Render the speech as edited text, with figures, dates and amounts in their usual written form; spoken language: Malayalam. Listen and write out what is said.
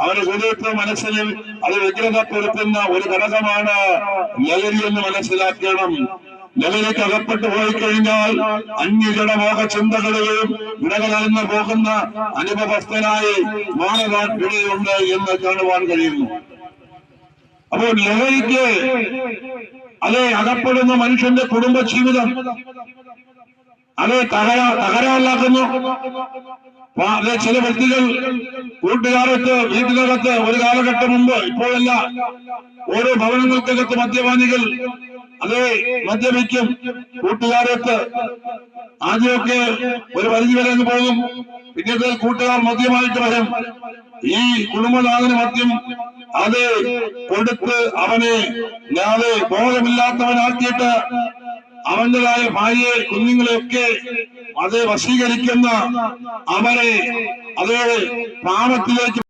അവരുടെ ഹൃദയത്തെ മനസ്സിൽ അത് വ്യഗ്രതപ്പെടുത്തുന്ന ഒരു ഘടകമാണ് ലഹരി എന്ന് മനസ്സിലാക്കണം. ലഹരിക്ക് അകപ്പെട്ടു പോയി കഴിഞ്ഞാൽ അന്യജടമോഹ ചിന്തകളെയും ഇടകലർന്ന് പോകുന്ന അനുഭവസ്ഥനായി മാറുവാൻ ഇടയുണ്ട് എന്ന് കാണുവാൻ കഴിയുന്നു. അപ്പോൾ ലഹരിക്ക് അത് അകപ്പെടുന്ന മനുഷ്യന്റെ കുടുംബ ജീവിതം അത് തകരാറിലാക്കുന്നു. അതെ, ചില വ്യക്തികൾ കൂട്ടുകാരത്ത് വീട്ടിനകത്ത് ഒരു കാലഘട്ടം മുമ്പ്, ഇപ്പോഴല്ല, ഓരോ ഭവനങ്ങൾക്കകത്ത് മദ്യപാനികൾ അതെ മദ്യപിക്കും. കൂട്ടുകാരത്ത് ആദ്യമൊക്കെ ഒരു പരിധി വരെ അങ്ങ് പോകും, പിന്നീട് കൂട്ടുകാർ മദ്യമായിട്ട് വരും. ഈ കുടുംബനാഥന് മദ്യം അത് കൊടുത്ത് അവനെ അത് ബോധമില്ലാത്തവനാക്കിയിട്ട് അവന്റേതായ ഭാര്യയെ കുഞ്ഞുങ്ങളെയൊക്കെ അത് വശീകരിക്കുന്ന അവരെ അത് പാപത്തിലേക്ക്